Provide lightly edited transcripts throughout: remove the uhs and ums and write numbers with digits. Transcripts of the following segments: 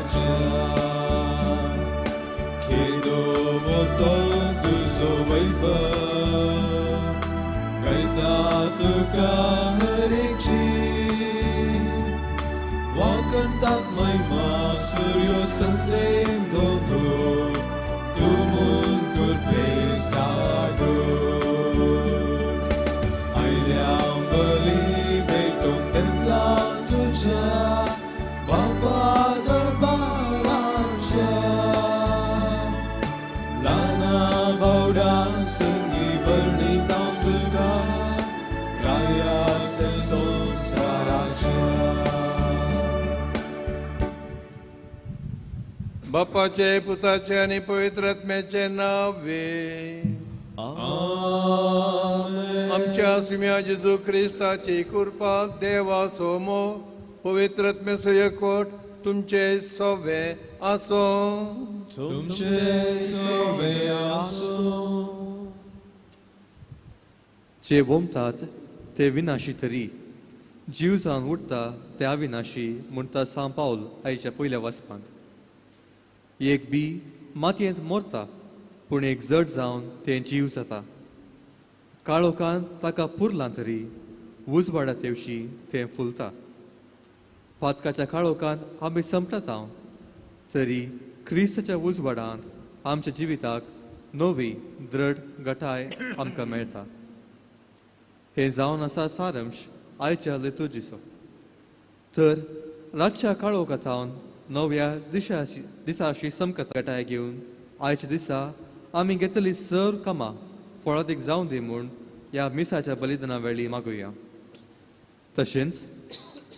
raja Kedomo todo sovaibah Kaita tuka harik chीज Wakan tak mai ma suryo sandrem dongo Tumun kurpesado Ailyam bali beton temlang tuja Baba darbarancha Lana bauda sengi bernitam tuga Raya sezon saraja बापाचे पुताचे आणि पवित्र आत्म्याचे नावे Amen. आमच्या सिम्या जेजू ख्रिस्ताची कृपा देवा सोमो पवित्र आत्म्याचो एकवट तुमचे सवे आसो तुमचे सोवे आसो जे वोमतात ते विनाशी तरी जीव जावन उठता ते अविनाशी म्हणटा सां पावल आयच्या पयल्या वचपांत एक बी मातयेंत मोरता पूण एक जड जावन तें जीव जाता काळोखांत ताका पुरलां तरी उजवाडा तेवशी तें फुलता पातकाच्या काळोखांत आमी संपतात हांव तरी क्रिस्ताच्या उजवाडांत आमच्या जिविताक नवी दृढ घटाय आमकां मेळटा हे जावन आसा सारांश आयच्या लितुर्जीचो तर रातच्या काळोखांतावन नव्या दिसाची समकत घटाय घेवन आयच्या दिसा आमी घेतली सर्व कामां फळादीक जावं दी म्हूण ह्या मिसाच्या बलिदाना वेळी मागुया तशेंच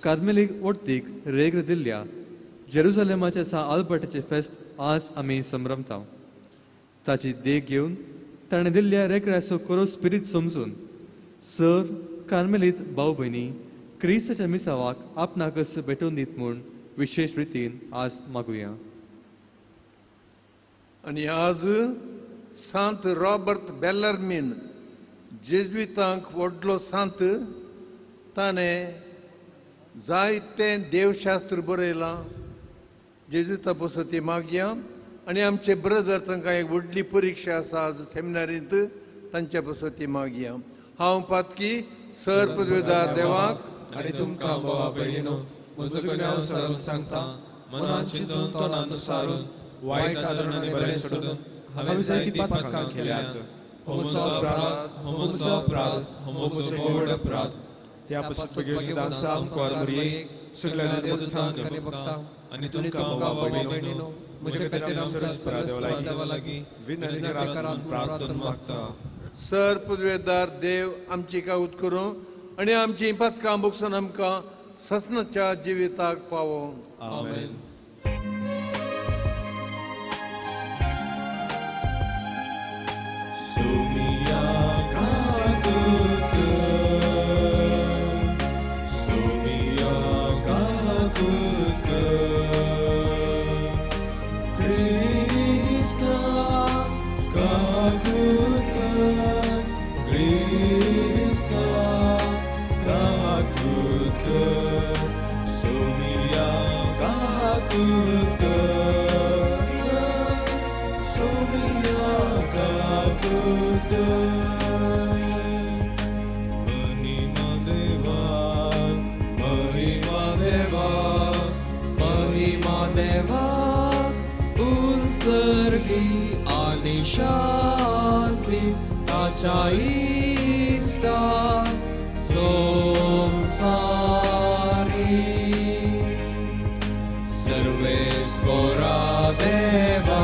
कार्मेलीक वोर्तीक रेग्र दिल्ल्या जेरुसलेमाच्या सा आल्बर्टाचे फेस्त आज आमी संभ्रमता ताची देख घेवन ताणें दिल्ल्या रेग्राचो कोरो स्पिरीत समजून सर कार्मेलीत भाऊ भयणी क्रिस्ताच्या मिसावाक आपणाकच भेटून दीत म्हूण विशेष रितीन आज मागुया आणि आज सांत रॉबर्ट बेलर्मिन जेजुईतांक व्हडलो सांत ताणें जायतें देवशास्त्र बरयलां जेजुईता बसो ती मागया आनी आमचे ब्रदर तांकां एक व्हडली परिक्षा आसा आज सेमिनारींत तांच्या बसो ती मागया हांव पातकी सर पदवीदार देवाक आणि तुमकां भावा भयणीनो म्हजो गुन्यांव सरळ सांगता मनान चिंतून तोंडान सारून वायट आदरणांनी बरें सोडून हांवें जायती पातकां केल्यात हो म्हजो अपराध हो म्हजो व्हड अपराध ह्या पसतपगेर सामको मरिये सगळ्या देवदूतांक बघता आणि तुमकां भावा भयणीनो म्हजे खातीर आमच्या देवा लागीं विनंती करात प्रार्थना मागता सर पदवेदार देव आमची कावूत करूं आनी आमची पातकां बगसून आमकां ससनाच्या जिविताक पावो आमेन सोमिया कातुक सोमिया कातुक क्रिस्ता कातुक क्रिस्ता कातुक सोमिया कातुक सोमिया कातुक महिमा देवा महिमा देवा महिमा देवा उन्सर्गी आणि शांती ताच्या इष्टा संसारी सर्वेश्वरा देवा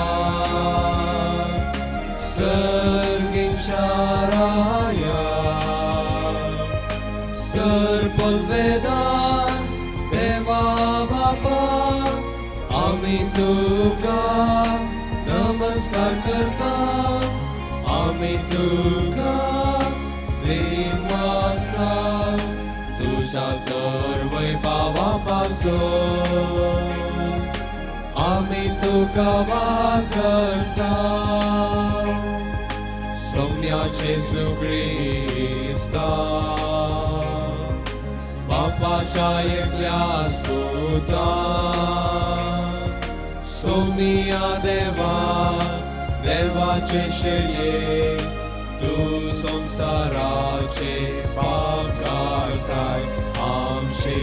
सर्गीच्या राया सर्पद्वेदार देवा बापा आम्ही तुका नमस्कार करता आम्ही तुका प्रेम वाचता तुझ्या तर वैभवापासून आम्ही तुका वागता सौम्याचे सुख्रिस्ता बापाच्या एकल्या स्पुता मिया देवा देवाचे शेल्ये तू संसाराचे पाप काढताय आमचे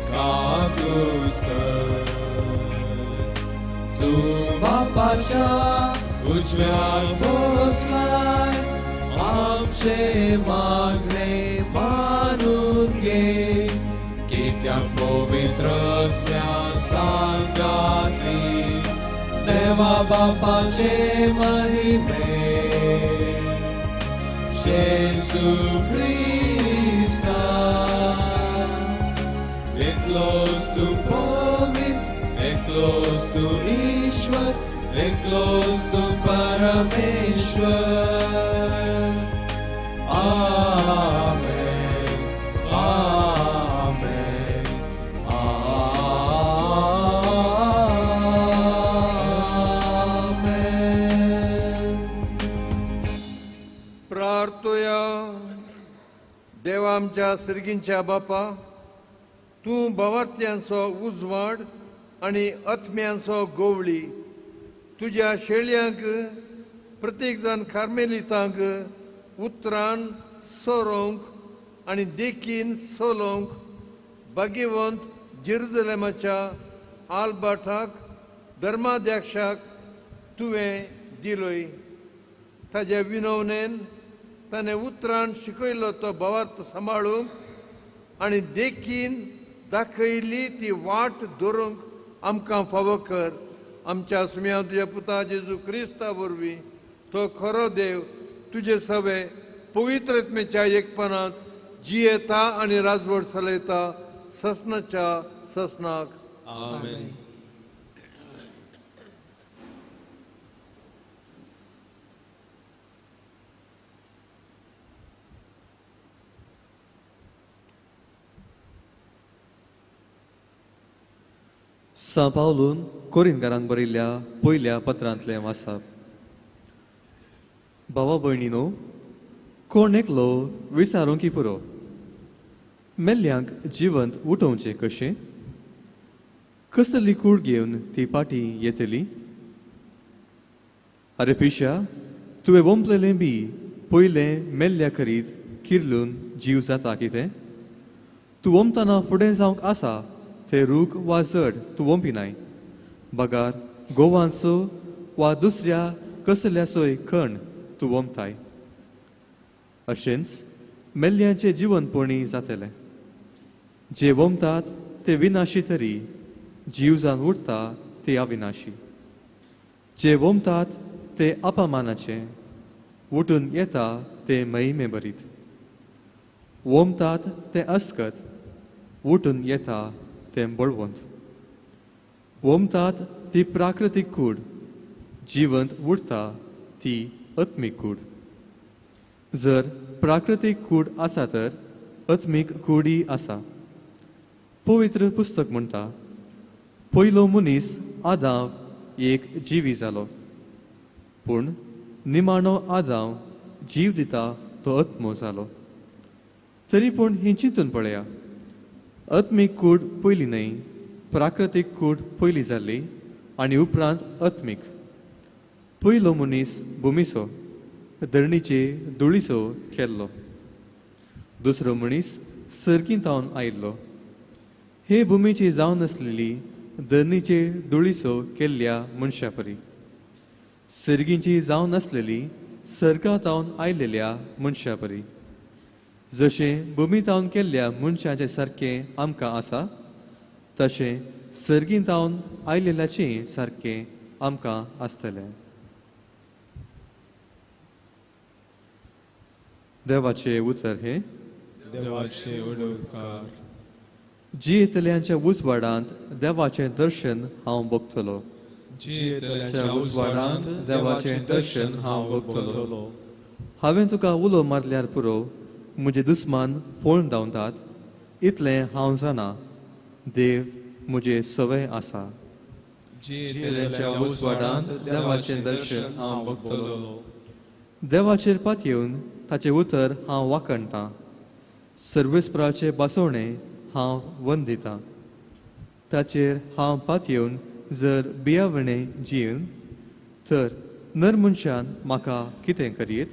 काकूत कर तू बापाच्या उजव्यात बसलाय आमचे मागणे मानून घे की त्या पवित्रत्या सांगातली देवा बापाचे महिमे Jesu Christa Eklos tu povit Eklos tu Ishwar Eklos tu Parameshwar Amen Amen Amen प्रार्थोया देवा आमच्या सर्गींच्या बापा तूं भवार्थ्यांचो उजवाड आनी अत्म्यांचो गोवळी तुज्या शेळयांक प्रत्येक जाण कार्मेलितांक उतरान सोरोंक आनी देखीन सोलोंक भाग्यवंत जेरुसलेमाच्या आल्बर्टाक धर्माध्यक्षाक तुवें दिलोय ताज्या विनवणेन ताणें उतरान शिकयलो तो भवार्थ सांबाळूंक आनी देखीन दाखयली ती वाट दवरूंक आमकां फावो कर आमच्या सुम्या तुज्या पुता जेजू क्रिस्ता वरवीं तो खरो देव तुजे सवे पवित्रत्मेच्या एकपणांत जियेता आनी राजवट चलयता ससनाच्या ससनाक Amen सांपावलून कोरिंथकारांक बरयल्ल्या पयल्या पत्रांतलें वाचप भावा भयणीनो कोण एकलो विचारूंक पुरो मेल्ल्यांक जिवंत उठोवचें कशें कसली कूड घेवन ती पाटी येतली अरे पिशा तुवें वंपलेलें बी पयलें मेल्ल्या करीत किर्लून जीव जाता कितें तूं वंपतना फुडें जावंक आसा ते रूख वा जड तूं वंपिनाय बगार गोवांचो वा दुसऱ्या कसल्याचोय खण तूं वंपताय अशेंच मेल्ल्यांचें जिवनपणी जातलें जे वंपतात ते विनाशी तरी जीव जावन उरता ते अविनाशी जे वंपतात ते अपमानाचे उठून येता ते महिमे बरीत वंपतात ते अस्कत उठून येता ते बळवंत वंपतात ती प्राकृतीक कूड जिवंत उरता ती आत्मीक कूड जर प्राकृतीक कूड आसा तर आत्मीक कूडय आसा पवित्र पुस्तक म्हणटा पयलो मनीस आदाम एक जिवी जालो पूण निमाणो आदाम जीव दिता तो आत्मो जालो तरी पूण ही चिंतून पळया आत्मीक कूड पयली न्हय प्राकृतीक कूड पयली जाल्ली आनी उपरांत आत्मीक पयलो मनीस भुमीचो धरणीचे धुळीचो केल्लो दुसरो मनीस सर्गींतावन आयिल्लो हे भुमीची जावन आसलेली धरणीचे धुळीचो केल्ल्या मनशा परी सर्गींची जावन आसलेली सर्गांतावन आयिल्ल्या मनशा परी जशें भुमीतावन केल्ल्या मनशाचे सारकें आमकां आसा तशें सर्गींतावन आयिल्ल्याचें सारकें आमकां आसतलें देवाचे उतर हे देवाचे उडोवकार जियेतल्यांच्या उजवाडांत देवाचें दर्शन हांव भोगतलो जियेतल्यांच्या उजवाडांत देवाचें दर्शन हांव भोगतलो हांवें तुका उलो मारल्यार पुरो म्हजे दुस्मान फोळून धांवतात इतलें हांव जाणा देव म्हजे सवय आसा जियेतल्यांच्या उजवाडांत देवाचें दर्शन हांव भोगतलो देवाचेर पातयेवन ताचें उतर हांव वाकणटां सर्वेस्पराचें बसवणें हांव वंदितां ताचेर हांव पातयेवन जर बियावणे जीवन तर नर मनशान म्हाका कितें करीत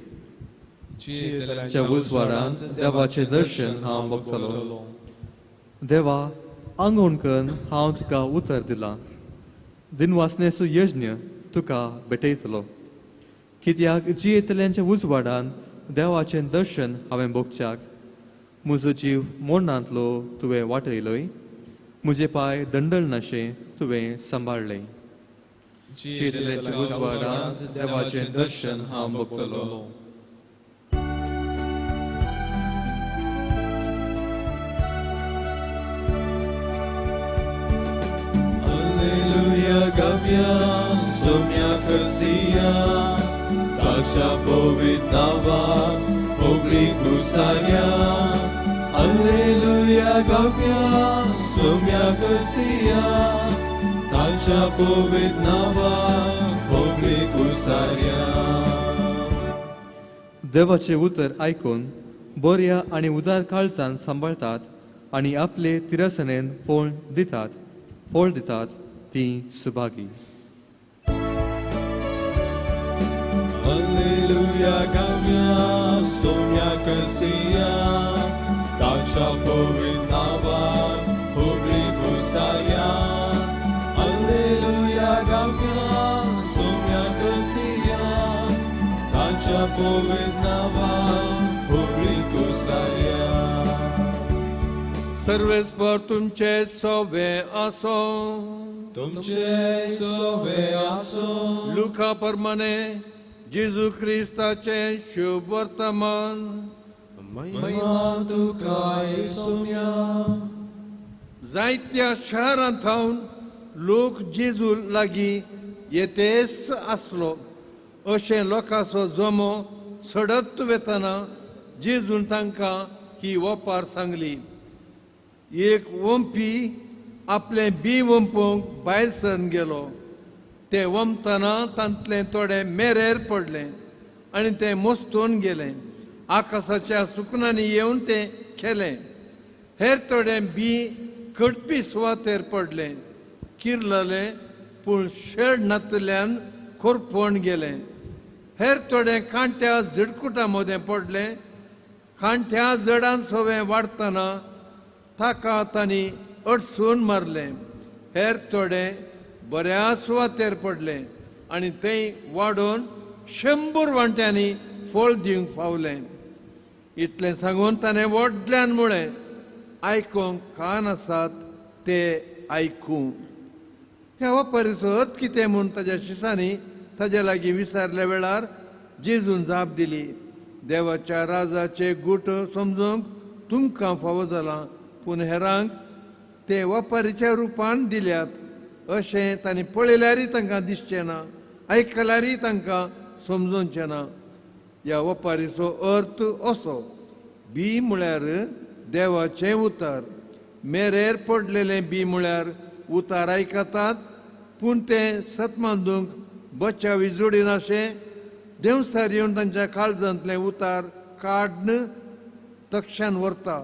च्या उजवाडांत देवाचें दर्शन हांव बगतलो देवा आंगवणकन हांव तुका उतर दिलां दिनवासनेचो यज्ञ तुका भेटयतलो कित्याक जियेतल्यांच्या उजवाडान देवाचें दर्शन हांवें भोगच्याक म्हजो जीव मोडणांतलो तुवें वाटयलोय म्हजे पांय दंडळनाशें तुवें सांबाळले जियेतल्यांच्या उजवाडान देवाचें दर्शन हांव भोगतलो Gavia, sumia cursia, tacia povitnava, obligusaria. Alleluia, Gavia, sumia cursia, tacia povitnava, obligusaria. देवाचे उतर आयकून बऱ्या आणि उदार काळजान सांबाळतात आणि आपले तिरसनेन फळ दितात ती Subhagi Alleluia, Gavia, sumia cursia, tacia povitnava, obligusaria. Alleluia, Gavia, sumia cursia, tacia povitnava, obligusaria. सर्वेस्पर तुमचे सोवे असो तुमचे सोवे आसो लुका प्रमाणे जेजू ख्रिस्ताचे शुभ वर्तमान महिमा तुका येसुया जायत्या शहरांत थावन लोक जेजू लागीं येतेच आसलो अशें लोकांचो जमो सडत वेतना जेजून तांकां ही वपार सांगली एक वंपी आपले बी वंपूंक भायर सरून गेलो ते वमतना तांतले थोडे मेरेर पडले आनी ते मस्तून गेले आकाशाच्या सुकनांनी येवन ते खेले हेर थोडे बी कडपी सुवातेर पडले किरलले पूण शेड नातल्यान खोरपण गेले हेर थोडे कांट्या झडकुटा मदें पडले कांट्या जडान सवें वाडतना ताका तांणी अडसून मारले हेर थोडे बऱ्या सुवातेर पडले आनी थंय वाडोवन 100 वांट्यांनी फळ दिवंक पावले इतलें सांगून ताणें व्हडल्यान म्हळें आयकूंक कान आसात ते आयकूं ह्या वापारीचो अर्थ कितें म्हूण ताच्या शिसांनी ताचे लागीं विचारल्या वेळार जेजून जाप दिली देवाच्या राजाचे गूट समजूंक तुमकां फावो जाला पूण हेरांक ते वापारीच्या रुपान दिल्यात अशें तांणी पळयल्यारय तांकां दिसचें ना आयकल्यारय तांकां समजूंचें ना ह्या वापारीचो अर्थ असो बी म्हळ्यार देवाचें उतर मेरेर पडलेलें बी म्हळ्यार उतार आयकतात पूण तें सतमांदूंक बचावी जोडिनाशें देवसार येवन तांच्या काळजांतलें उतार काडन तक्षान व्हरता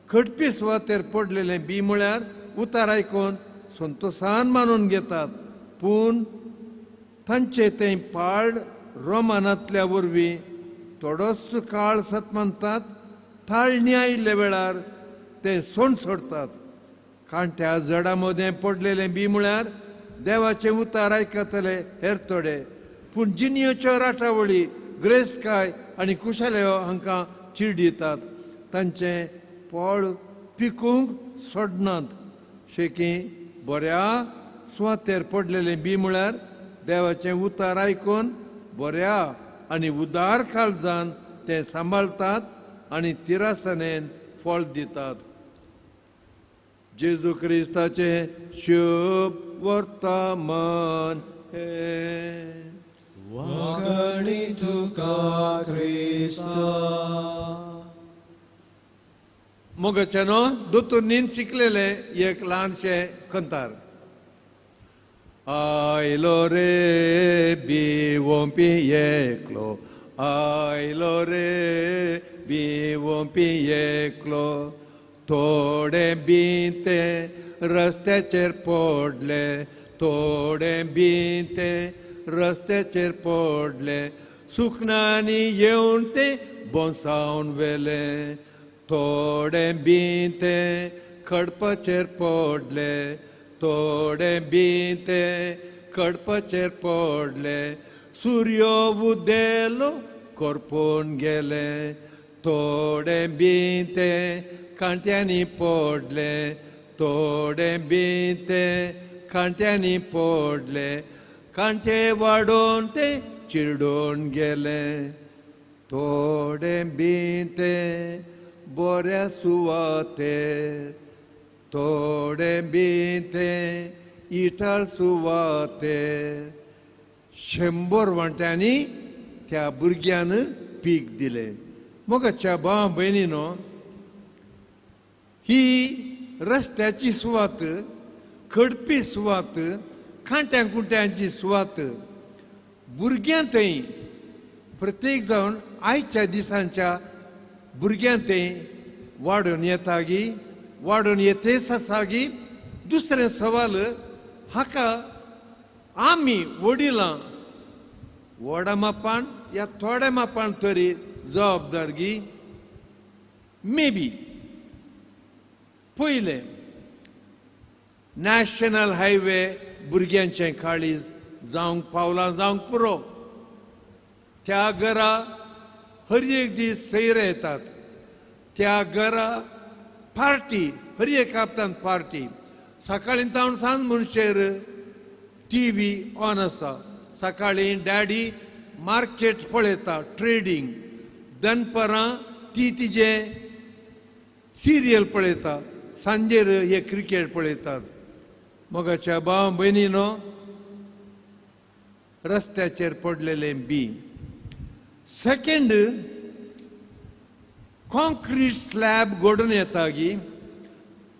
खडपी सुवातेर पडलेलें बी म्हळ्यार उतार आयकून संतोशान मानून घेतात पूण तांचे तें पाड रोमानांतल्या वरवीं थोडोच काळ सतमानतात थाळणी आयिल्ल्या वेळार ते सोंड सोडतात कांट्या जडा मदें पडलेलें बी म्हळ्यार देवाचें उतार आयकतले हेर थोडे पूण जिनियोच्यो राटावळी ग्रेस्तकाय आनी कुशेल्यो हांकां चीड दितात तांचें फळ पिकूंक सोडनात शेकी बऱ्या सुवातेर पडलेलें बी म्हळ्यार देवाचें उतार आयकून बऱ्या आनी उदार काळजान ते सांबाळतात आनी तिरासनेन फळ दितात जेजू क्रिस्ताचे शुभ वर्तमान हे वाकणी तुका क्रिस्ता मोगाच्यानो दोतोरनीन शिकलेले एक ल्हानशे कंतार आयलो रे बिवोंपी एकलो आयलो रे बिवोंपी एकलो थोडे बी ते रस्त्याचेर पडले थोडे बी ते रस्त्याचेर पडले, सुकणांनी येवन ते बोंसावन वेले. थोडे बी ते खडपाचेर पडले, थोडे बी ते खडपाचेर पडले, सूर्य उदेलो करपून गेले. थोडे बी ते कांट्यांनी पडले, थोडे बी ते कांट्यांनी पडले, कांटे वाडोवन ते चिरडून गेले. थोडे बी ते बऱ्या सुवातेर, थोडे बी ते इटाळ सुवातेर. 100 वांट्यांनी त्या भुरग्यान पीक दिले. मोगाच्या भाव भयणीनो, ही रस्त्याची सुवात, खडपी सुवात, खांट्या कुंट्यांची सुवात भुरग्यां थंय प्रत्येक जावन आयच्या दिसांच्या भुरग्यां थंय वाडून येता गी, वाडून येतेच आसा गी. दुसरें सवाल, हाका आमी वडिलां व्हडा मापान या थोड्या मापान तरी जबाबदार गी. मे बी पयलें नॅशनल हायवे भुरग्यांचें काळीज जावंक पावलां, जावंक पुरो. त्या घरा हर एक दीस सैरे येतात, त्या घरा पार्टी, हर एक हप्त्यान पार्टी. सकाळीं तावन सांज म्हणशेर TV ऑन आसा. सकाळीं डॅडी मार्केट पळयता, ट्रेडींग. दनपरां ती तिजें सिरियल पळयता, सांजेर हे क्रिकेट पळयतात. मोगाच्या भाव भयणीनो, रस्त्याचेर पडलेले बी. सेकंड, कॉन्क्रीट स्लॅब घडून येता गी,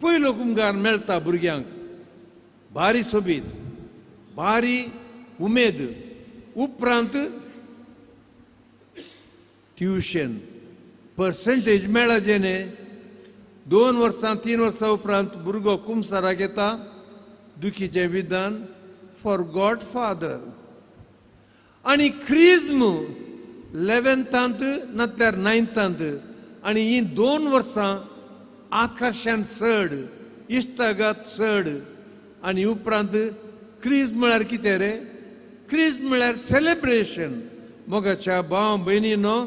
पयलो कुंभार मेळटा भुरग्यांक. भारी सोबीत, भारी उमेद. उपरांत ट्युशन, पर्संटेज मेळ्ळा जेणे 2 वर्सां 3 वर्सां उपरांत भुरगो कुंभाराक येता. दुखीचें विधान, फॉर गॉड फादर. आनी क्रिज्म 11थांत नाल्यार 9थांत. आनी ही 2 वर्सां आकाशान चड, इश्टागात चड. आनी उपरांत क्रिज म्हळ्यार कितें रे? क्रिज म्हळ्यार सेलेब्रेशन. मोगाच्या भाव भयणीनो,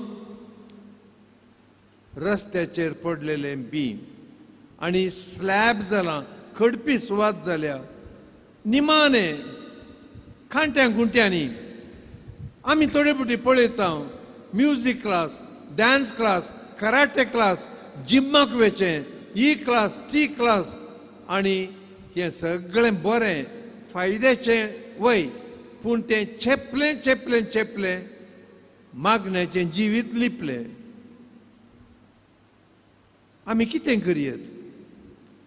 रस्त्याचेर पडलेले बी आनी स्लॅब जालां, खडपी सुवात जाल्या. निमाणे खांट्या कुंट्यांनी आमी थोडे फावटी पळयता, music class, dance class, karate class, जिम्माक वचचें, ही क्लास, ती क्लास. आनी हें सगळें बरें, फायद्याचें वय. पूण तें चेपलें चेपलें चेपलें मागण्याचें जिवीत लिपलें. आमी कितें करियत?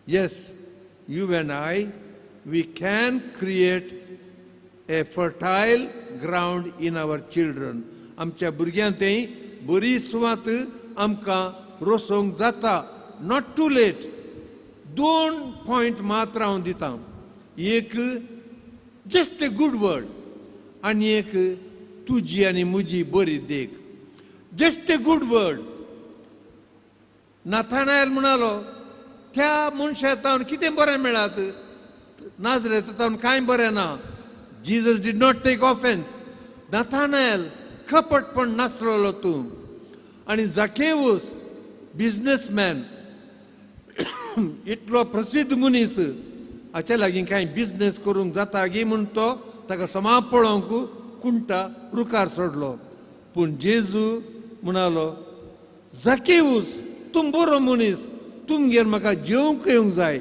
Yes, you and I, we can create a fertile ground in our children. आमच्या भुरग्यांक थंय बरी सुवात आमकां रोसोवंक जाता. Not to late. 2 पॉयंट मात्र हांव दितां. एक, जस्ट ए गूड वर्ड. आनी एक, तुजी आनी म्हजी बरी देख. Just a good word. Nathanael म्हणालो, त्या मनशातावन कितें बरें मेळत? नाजरेतावन कांय बरें ना. Jesus did not take offence. Nathanael, खपटपण नासलोलो तूं. आनी जाकेवस, बिझनेसमॅन, इतलो प्रसिद्ध मनीस, हाच्या लागीं कांय बिझनेस करूंक जाता गी म्हूण तो ताका समा पळोवंक कुंटा रुखार सोडलो. पूण जेजू म्हणालो, जाकेवस, तूं बरो मनीस, तुमगेर म्हाका जेवंक येवंक जाय.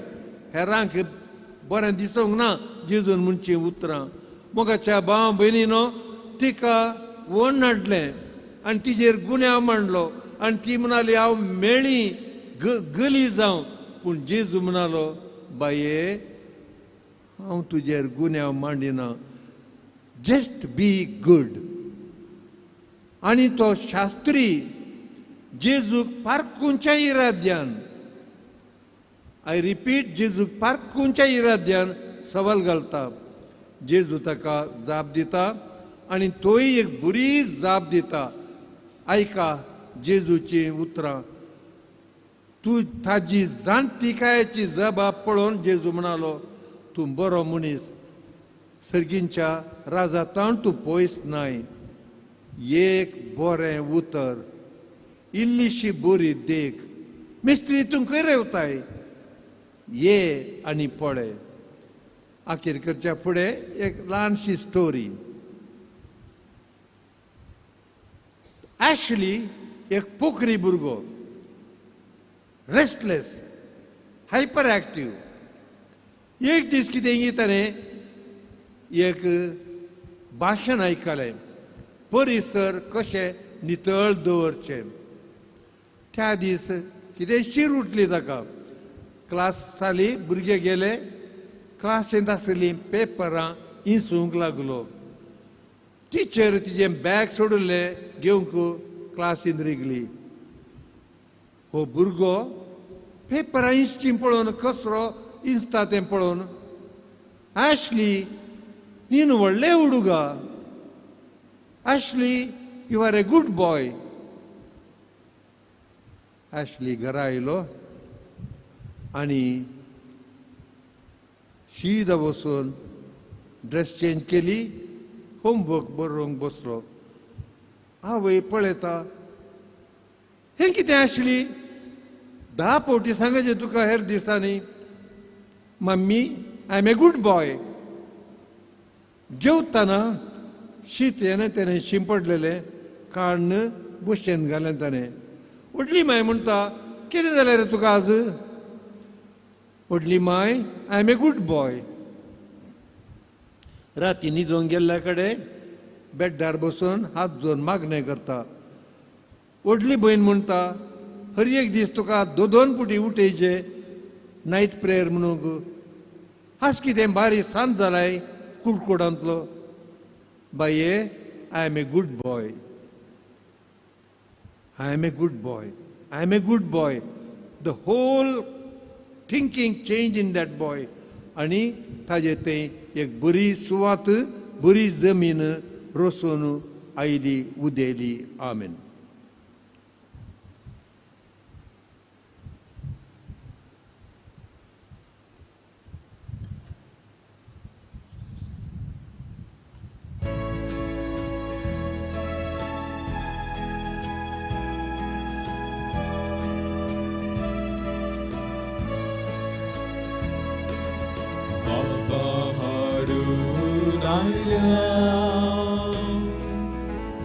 हेरांक बरें दिसोंक ना जेजून म्हणचीं उतरां. मोगाच्या भाव भयणीनो, तिका वण हाडलें आनी तिजेर गुन्यांव मांडलो. आनी ती म्हणाली, हांव मेळ्ळी गली जावं. पूण जेजू म्हणालो, बाये, हांव तुजेर गुन्यांव मांडिना. Just be good. आनी तो शास्त्री जेजूक पारखुंच्या इराद्यान, आय रिपीट, जेजूक पारखुंच्या इराद्यान सवाल घालता. जेजू ताका जाप दिता आनी तोय एक बरी जाप दिता. ऐका जेजूची उतरां. तू ताजी जाणटिकायेची जबाब पळोवन जेजू म्हणालो, तूं बरो मनीस, सर्गींच्या राजांत तूं पयस नाय. एक बरें उतर, इल्लीशी बरी देख, मिस्त्री तूं खंय रावताय, ये आनी पळय. आखेरकरच्या फुडें एक ल्हानशी स्टोरी. ॲशली एक पोखरी भुरगो, रेस्टलेस, हायपर एक्टीव. एक दीस कितें ताणें एक भाशण आयकलें, परिसर कशें नितळ दवरचें. त्या दीस कितें शीर उठली ताका. क्लास जाली, भुरगे गेले, क्लासींत आसली पेपरां इंसूंक लागलो. टिचर तिजें बॅग सोडिल्लें घेवंक क्लासींत रिगली. हो भुरगो पेपरां इंचची पळोवन कसरो इंचता तें पळोवन, ॲशली नीन व्हडलें उडुगा, Ashley you are a good boy. Ashley घरा आयलो आनी शीदा वचून ड्रेस चेंज केली, होमवर्क बरोवंक बसलो. आवय पळयता, हें कितें आशिल्ली? 10 फावटी सांगचें तुका हेर दिसांनी, mummy I am a good boy. जेवतना शीत येना तेणें शिंपडलेलें काडून बुशेन घालें ताणें. व्हडली माय म्हणटा, कितें जालें रे तुका आज? व्हडली माय, I am a good boy. राती न्हिदोंक गेल्ल्या कडेन बेड्डार बसून हात जोडून मागणें करता. व्हडली भयण म्हणटा, हर एक दीस तुका 2 पुटी उठयचे नायट प्रेयर म्हणूंक. हाच कितें बारी सांज जालाय कुडकुडांतलो. बाये, I am a good boy, I am a good boy, I am a good boy. The whole thinking change in that boy. आनी ताजे तें एक बरी सुवात, बरी जमीन रोसून आयली, उदेली. आमेन.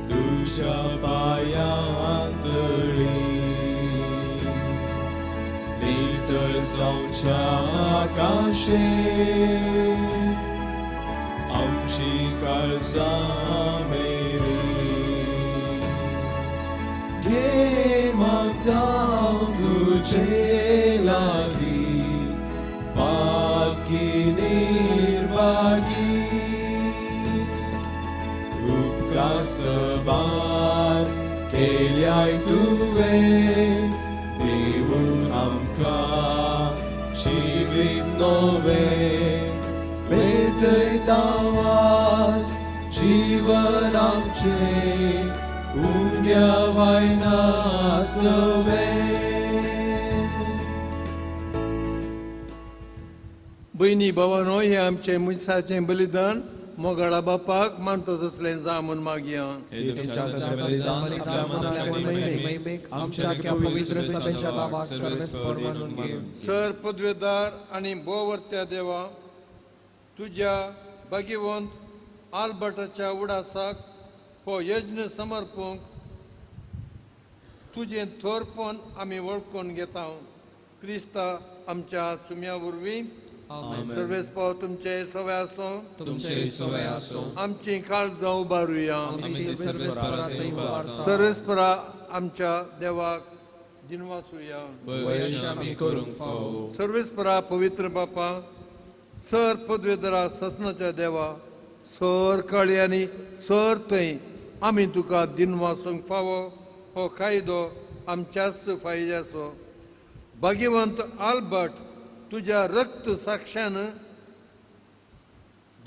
तुझ्या पायांतळी नितळ जावच्या आकाशे आमची काळजां मेरी. घे मागता तुझे लागीं पातकी निर्भागी. सबार केल्याय तुवें दिवून आमकां जिवीत नवें. भेटयता वास जीवन आमचें उण्या वायना सवें. भयणी भावांनो, हें आमचें मुनसाचें बलिदान मोगाळा बापाक मानतो तसलें जामून मागया. सर पदवेदार आनी बोवर्त्या देवा, तुज्या भाग्यवंत आल्बर्टाच्या उडासाक हो यज्ञ समर्पूंक तुजें थोरपण आमी वळखून घेता. क्रिस्ता आमच्या सुम्या वरवीं सर्वेस्पाव तुमचे सवय आसूं. तुमचे सवय आसूं. आमची काळजां उबारुया. सर्वेस्परा आमच्या देवाक दिनवासुया. सर्वेस्परा पवित्र बापा, सर पदवेदरा ससनाच्या देवा, सर काळी आनी सर थंय आमी तुका दिनवासूंक फावो हो कायदो आमच्याच फायद्याचो. भाग्यवंत आल्बर्ट तुज्या रक्त साक्षान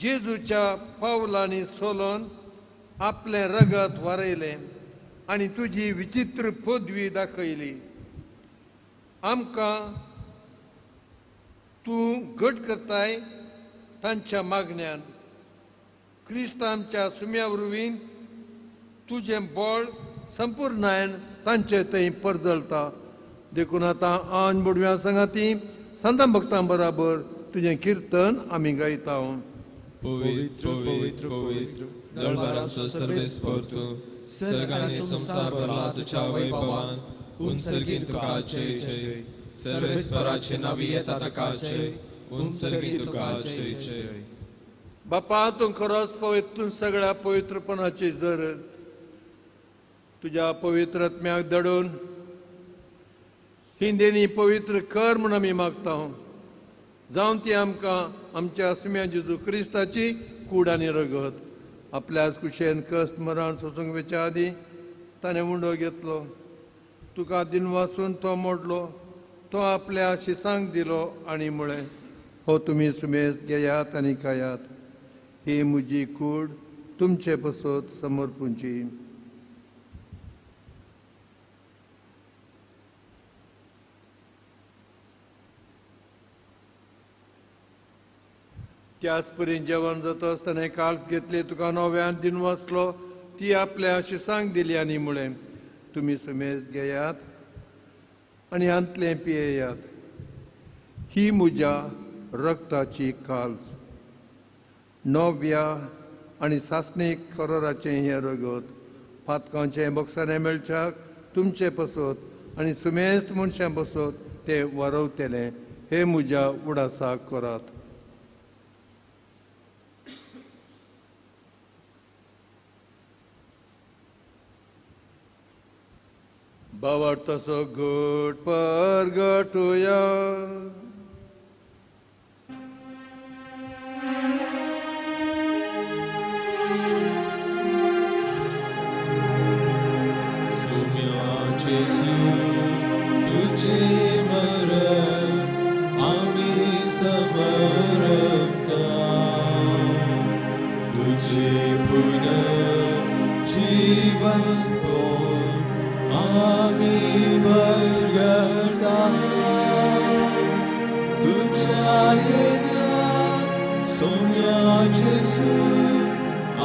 जेजूच्या पावलांनी सोलोन आपले रगत वारयलें आनी तुजी विचित्र पदवी दाखयली. आमकां तूं घट करताय तांच्या मागण्यान. क्रिस्त आमच्या सुम्या वरवीं तुजें बळ संपूर्णायन तांचे थंय परजळटा. देखून आतां आन बोडव्या सांगाती संत भक्तां बराबर तुजें कीर्तन आमी गायता. Pavitro, pavitro, pavitro, dal-baranțul sărbesc-portu, sărganii samsar bărlatu cea vaipavan, un sărghintu calcei, sărbesc parace navieta calcei, un sărghintu calcei. बापा तूं खरोच पवित्र सगळ्या पवित्रपणाची जर तुझ्या पवित्र आत्म्याक दडून ही देणी पवित्र कर म्हूण आमी मागता. जावं ती आमकां आमच्या सुम्या जेजू क्रिस्ताची कूड आनी रगत. आपल्याच कुशेन कश्ट मरण सोसूंक वेच्या आदी ताणें उंडो घेतलो. तुका दिन वाचून तो मोडलो. तो आपल्या शिसांक दिलो आनी म्हळें, हो तुमी सुमेज घेयात आनी खायात. ही म्हजी कूड तुमचे पसत समर्पूंची. त्याच परी जेवण जाता आसतना काळज घेतली. तुका नव्यान दिन वाचलो. ती आपल्या शिसांक दिली आनी म्हळें, तुमी सुमेज घेयात आनी अंतलें पियेयात. ही म्हज्या रक्ताची काळज. नव्या आनी सासणीक करोराचें हें रगत पातकांचें बक्षांनी मेळच्याक तुमचे पसत आनी सुमेस्त मनशां पसत ते वारवतले. हे म्हज्या उडासाक करात. बावड तसो घट परगटुया. Jesu, तुझे मरण आम्ही समर्पता. तुझे पुनः जीवन कोण आम्ही बरगता. तुझ्या येण्यात सोम्या जेसू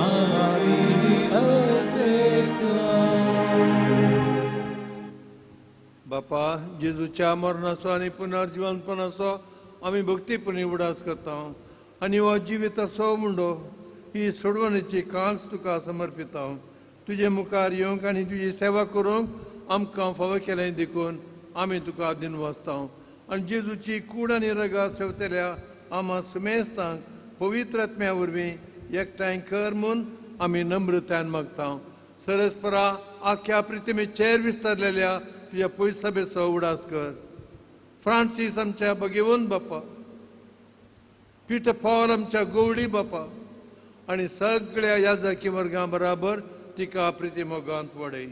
आम्ही अत्रेता. बापा जेजूच्या मरणाचो आनी पुनर्जीवनपणाचो आमी भक्तीपणी उडास करता. आनी हो जिविताचो मुंडो ही सोडवणेची काळज तुका समर्पिता. तुजे मुखार येवंक आनी तुजी सेवा करूंक आमकां फावो केलें देखून आमी तुका दिन वाचता. आनी जेजूची कूड आनी रगत सेवतल्या आम्हा सुमेस्तांक पवित्र आत्म्या वरवीं एकठांय कर म्हूण आमी नम्रतायेन मागता. सरस्परा आख्या पृथ्वीचेर विस्तारलेल्या तुझ्या पयस सभेचो उडास कर. फ्रांसीस आमच्या भगिवंत बापा, पिटर पॉल आमच्या गवडी बापा आनी सगळ्या याजकी वर्गां बराबर तिका प्रितीमोगांत वाडय.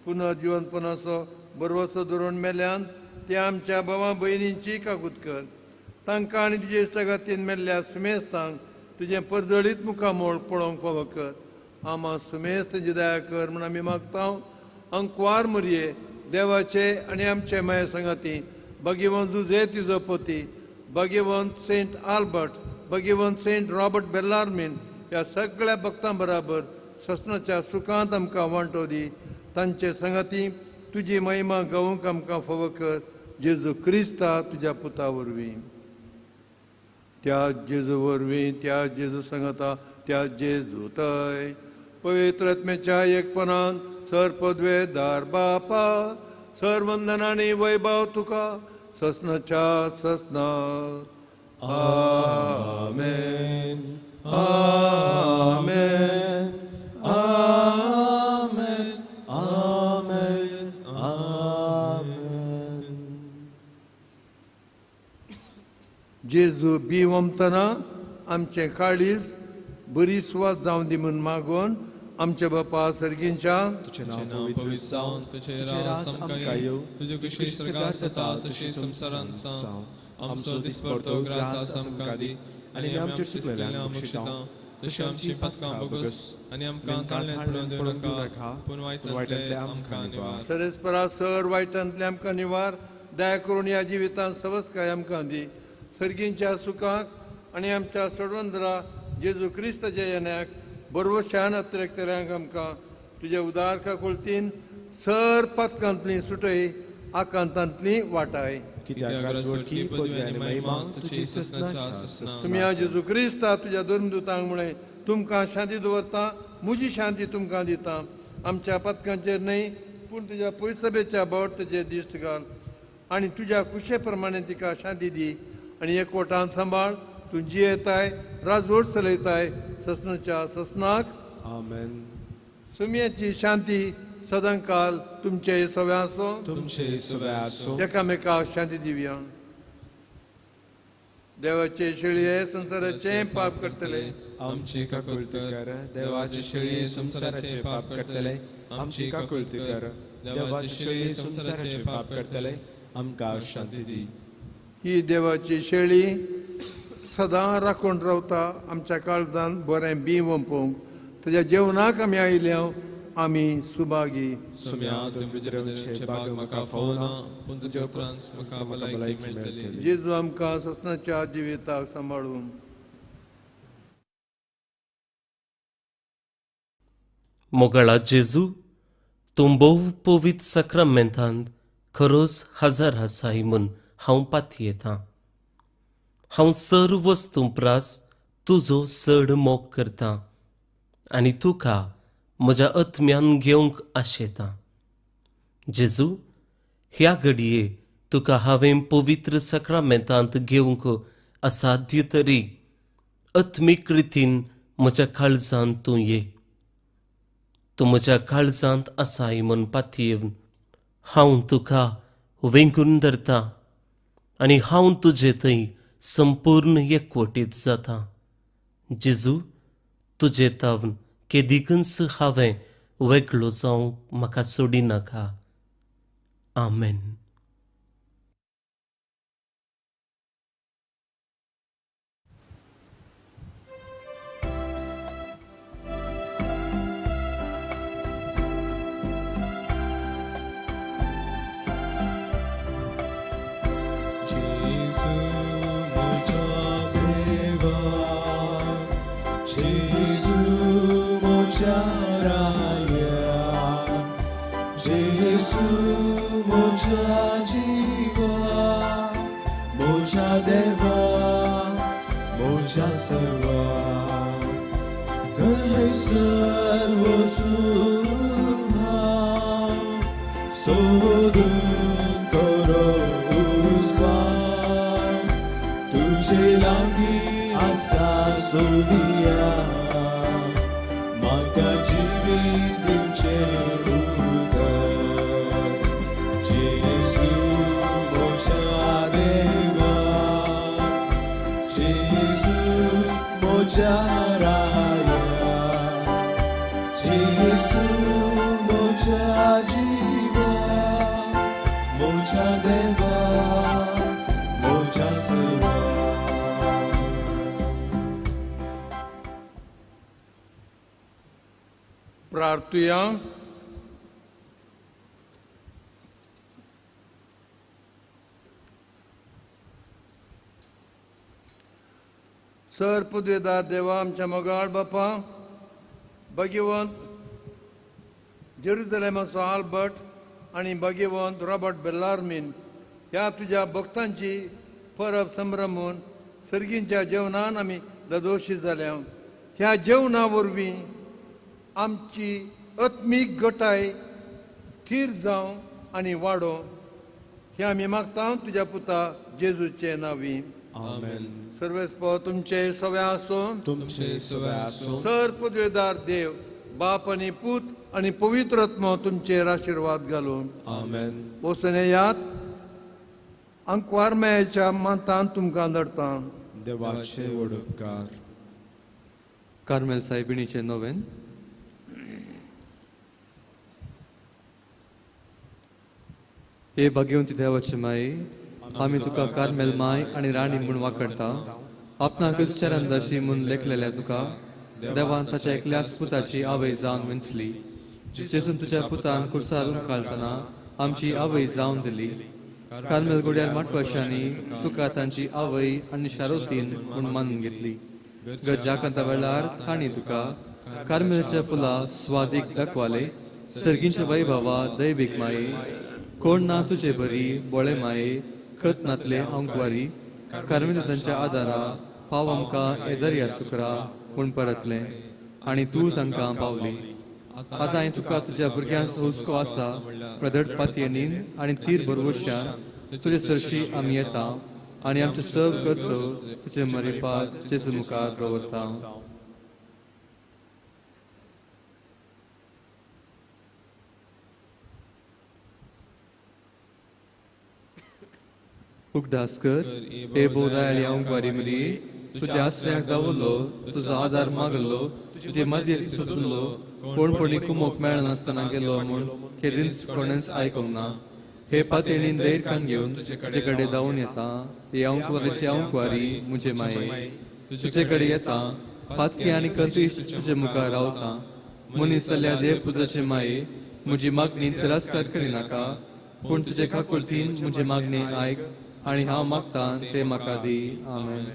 पुनर्जीवनपणाचो बरवसो धरून मेल्यान ते आमच्या भावां भयणींची काकूत कर. तांकां आनी तुजे इश्टगातीन मेल्ल्या सुमेस्तांक तुजें परजळीत मुखामोळ पळोवंक फावो कर. आम्हा सुमेस्त जिदया कर म्हूण आमी मागता. अंकवार मरये देवाचे आनी आमचे माये संगाती भगिवंत जुझे तिजो पती, भगिवंत सेंट आल्बर्ट, भगिवंत सेंट रॉबर्ट बेलार्मीन ह्या सगळ्या भक्तां बराबर ससनाच्या सुखांत आमकां वांटो दी. तांचे संगाती तुजी महिमा गावूंक आमकां फावो कर. जेजू क्रिस्ता तुज्या पुता वरवीं. त्या जेजू वरवीं, त्या जेजू सांगता, त्या जेजू थंय पवित्र आत्म्याच्या एकपणान सर पदवेदार बापा, सर वंदनांनी वैभव तुका ससनाच्या ससनात. आमेन. आमेन. आमेन. आमेन. आमेन. जेजू बिवमतना आमचे काळीज बरी सुवात जावं दी म्हूण मागोवन आमचे बापा सर्गींच्या तुझे नाव पवित्र जावं, तुझे राज आमकां येवं, तुजे कुशी स्वर्गांत जाता तशी संवसारांत जावं. आमचो दिसपडतो ग्रास आमकां दी आनी आमचे सुकलेल्यांक बक्षितां तशी आमची पथकां बोगस आनी आमकां ताळ्यांत पडून दिवं नाका पूण वायटांतले आमकां निवार. सरेस्परा सर वायटांतले आमकां निवार, दया करून ह्या जिवितांत सवस्काय आमकां दी. सर्गींच्या सुखाक आनी आमच्या सोडवंदरा जेजू क्रिस्ताच्या येण्याक बरोवशान अतिरेकतल्यांक आमकां तुजे उदार काकुळतीन सर पथकांतली सुटय आकांतांतली वाटाय. कित्याक राजवटी पदवी आनी महिमा तुजी ससनाच्या ससना. तुम्ही आज जेजू क्रिस्ता तुझ्या धर्मदूतांक मुळे तुमकां शांती दवरता, म्हजी शांती तुमकां दिता. आमच्या पथकांचेर न्हय पूण तुज्या पयसभेच्या बवडतेचेर दिश्ट घाल आनी तुज्या कुशे प्रमाणे तिका शांती दी आनी एकवटान सांबाळ. तूं जियेताय, राजवट चलयताय ससनाच्या ससनाक. आमेन. सुमयेची शांती सदां काल तुमचे सव्या आसो. तुमचे सगळे आसो. एकामेकाक शांती दिवया. देवाचे शेळये संसाराचे पाप करतले. आमची काकुळती कर. देवाचे शेळये संसाराचे पाप करतले. आमची काकुळती कर. देवाचे शेळये संसाराचे पाप करतले. आमकां शांती दी. ही देवाची शेळी सदां राखून रावता आमच्या काळजांत बरें बी वंपोवंक. ताच्या जेवणाक आमी आयल्या आमी सुभागी. सुम्या तुमचे बाग म्हाका फावना पूण तुज्या उपरांत म्हाका भलायकी मेळटली. जेजू आमकां ससनाच्या जिविताक सांबाळून मोगाळा जेजू, तूं भोव पवित्र सक्रामेंतांत खरोच हजर आसाय म्हूण हांव पातयेतां. हांव सर्व वस्तू प्रास तुजो चड मोग करतां आनी तुका म्हज्या आत्म्यान घेवंक आशेतां. जेजू, ह्या घडये तुका हांवें पवित्र सक्रामेंतांत घेवंक असाध्य तरी आत्मीक रितीन म्हज्या काळजांत तूं ये. तूं म्हज्या काळजांत आसाय म्हूण पातयेवन हांव तुका वेंगून धरतां आनी हांव तुजे थंय संपूर्ण एकवटीत जातां. जेजू, तुजे तावन केदिकच हांवें वेगळो जावंक म्हाका सोडिनाका. आमेन. जेजू म्हज्या देवा, जेजू म्हज्या राया, जेजू म्हज्या जिवा, म्हज्या देवा, म्हज्या सर्वा. गैसर वचून हांव सोदून तुझे लागीं आसा सोदिया, म्हाका जिवीत दिवचे उदक. जेजू म्हज्या देवा, जेजू म्हज्या राया, जेजू म्हज्या जिवा, म्हज्या देवा, म्हज्या सर्वा. प्रार्थुया. सर पुदवेदार देवा, आमच्या मोगाळ बापा, भगिवंत जेरुसलेमाचो आल्बर्ट आनी भगिवंत रॉबर्ट बेल्लार्मीन ह्या तुज्या भक्तांची परब संभ्रमून सर्गींच्या जेवणान आमी ददोशी जाल्या. ह्या जेवणा वरवीं आमची आत्मीक घटाय थीर जावं आनी वाडो हें आमी मागता तुज्या पुता जेजूचे नांवी. आमेन. सर्वेस्प तुमचे सव्या आसो. तुमचे सगळे आसो. सर पदवेदार देव, बाप आनी पूत आनी पवित्र आत्मा तुमचेर आशिर्वाद घालून. आमेन. वचून येयात. अंकवारमयाच्या मातान तुमकां धाडटा. देवाचे वडपकार. कार्मेल सायबिणीचे नोवेन. हे भाग्यवंती देवाची माई, आमी तुका कार्मेल माय आनी राणी म्हूण वाकडटा. आपणाकच चरणदर्शी म्हूण लेखलेल्या तुका देवान ताच्या एकल्याच पुताची आवय जावन विंचली. जेसून तुझ्या पुतान कुर्सारून काढताना आमची आवय जावन दिली. कार्मेल गुड्यार 8 वर्षांनी तुका तांची आवय आनी शारोतीन म्हूण मानून घेतली. गरजाकंता वेळार तांणी तुका कार्मेलच्या फुला स्वादीक दाखवाले. सर्गींच्या वैभवा दैवीक माये कोण ना तुझे बरी बोळे माये खत नातले अंकवारी. कार्मेलितांच्या आदारा पाव आमकां येदर्या सुकरा म्हूण परतले आनी तूं तांकां पावली. आतां तुका तुज्या भुरग्यांक हुस्को आसा प्रदड पातयेनीन आनी तीर भरवशान तुजे सरशी आमी येता आनी आमचे सर्व करचो तुजे मरिफात जेजू मुखार दवरता. उगदास कर हे बोधायली अंकवारी मरी तुझ्या आश्रयाक दावरलो तुजो आदार मागलो तुजे मदीर सोदलो कोणपणी कुमोक मेळनासतना गेलो म्हूण केदींच कोणेंच आयकूंक ना. हे पातयेनीन दैरकान घेवन तुजे कडेन धांवून येता. हे अंकवारीची अंकवारी म्हजे माये तुजे कडेन येता. पातकी आनी कतीश तुजे मुखार रावता. मनीस जाल्यार देव पुताचे माये म्हजी मागणी तिरस्कार करिनाका पूण तुजे काकुळतीन म्हजी मागणी आयक आनी हांव मागतां ते म्हाका दी. आमेन.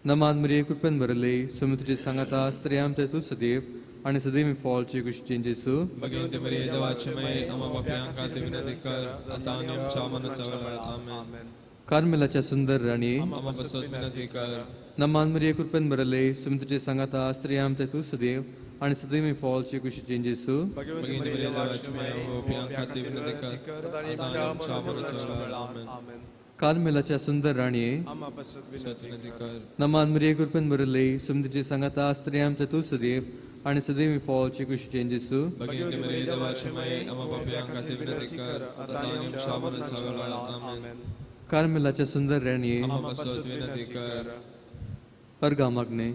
नमान मरिये कृपेन भरले सुमी तुजी सांगाता स्त्रियां ते तूं सदैव आनी सदैव फॉलची कुशीची जेसू. भगवंत मरिये देवाचे माये आम्हा पाप्यांक खातीर विनंती कर आतां आनी आमच्या मरणाच्या वेळार. आमेन. कार्मेलाच्या सुंदर राणी आम्हा बसत विनंती कर. नमान मरिये कृपेन भरले सुमी तुजी सांगाता स्त्रियां ते तूं सदैव आनी सदैव फॉलची कुशीची जेसू. भगवंत मरिये देवाचे माये आम्हा पाप्यांक खातीर विनंती कर आतां आनी आमच्या मरणाच्या वेळार. आमेन. कार्मेलाच्या सुंदर राणीये आम्हा बसत विनंती कर. नमान मरिये कृपेन भरले सुमी तुजी सांगाता स्त्रियां ते तूं सदैव आनी सदैव फॉलची कुशीची जेसू. भगवंत मरिये देवाचे माये आम्हा पाप्यांक खातीर विनंती कर आतां आनी आमच्या मरणाच्या वेळार. आमेन. कार्मेलाच्या सुंदर राणीये आम्हा बसत विनंती कर. अर्गा मागणे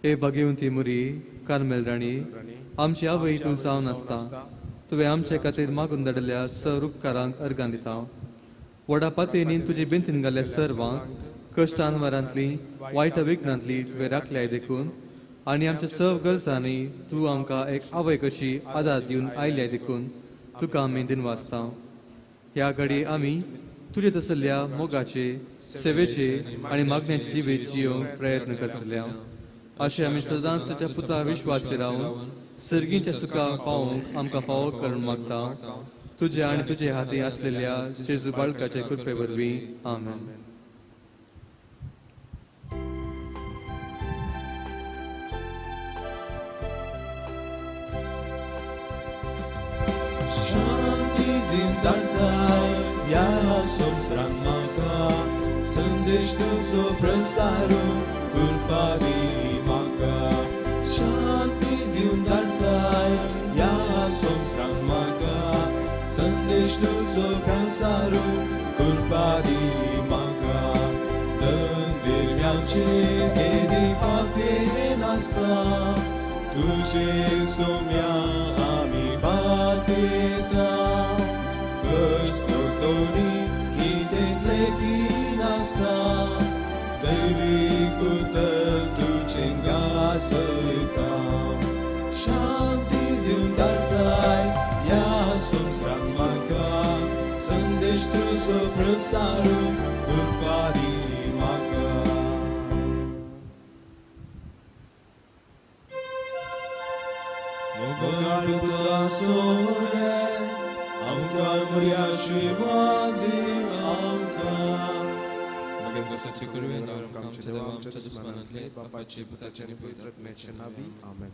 हे भगवंती मुरी कार्मेल राणी आमची आवय तूं जावन आसता. तुवें आमचे खातीर मागून धाडल्या सर उपकारांक अर्गां दिता. व्हडा पातयेनीन तुजी भिंतीन घाल्ल्या सर्वांक कश्टान वरांतली वायट विघ्नांतली तुवें राखल्याय देखून आनी आमच्या सर्व गरजांनी तूं आमकां एक आवय कशी आदार दिवन आयल्याय देखून तुका आमी दिनवासता. ह्या घडी आमी तुजे तसल्या मोगाचे सेवेचे आनी मागण्याचे जिवीत जियोंक प्रयत्न करतल्या. अशें आमी सदांच तुज्या पुता विश्वासी रावन सर्गीच्या सुखाक पावोवंक आमकां फावो करून मागता. तुजे आनी तुजे हाती आसलेल्या जेजू बाळकाचे कृपे वरवीं. आमेन. शांती दिन धाडटाय ह्या संवसारांत म्हाका संदेश तुजो प्रसारूं कृपा दी म्हाका. शांती दिवन धाडटाय ह्या संवसारांत म्हाका संदेश तुजो प्रसारूं कृपा दी म्हाका. धर्म्यांचे केदी पातये नासता तुजे सोम्या आमी पातयेता. कश्ट करतोनी कितेंच लेकी नासता दैवीक उतर तुजे गासयता. शांती दिवन धाडटाय ह्या संवसारांत म्हाका संदेश तुजो प्रसारूं कृपा दी म्हाका. मोगाळ तुका सोरे आमकां बरी आशिर्वाद दी आमकां. मगे वर्साची करवे आमच्या देवा आमच्या दुस्मानांतले बापाचे पुताचे आनी पवित्र आत्म्याचे नांवी. आमेन.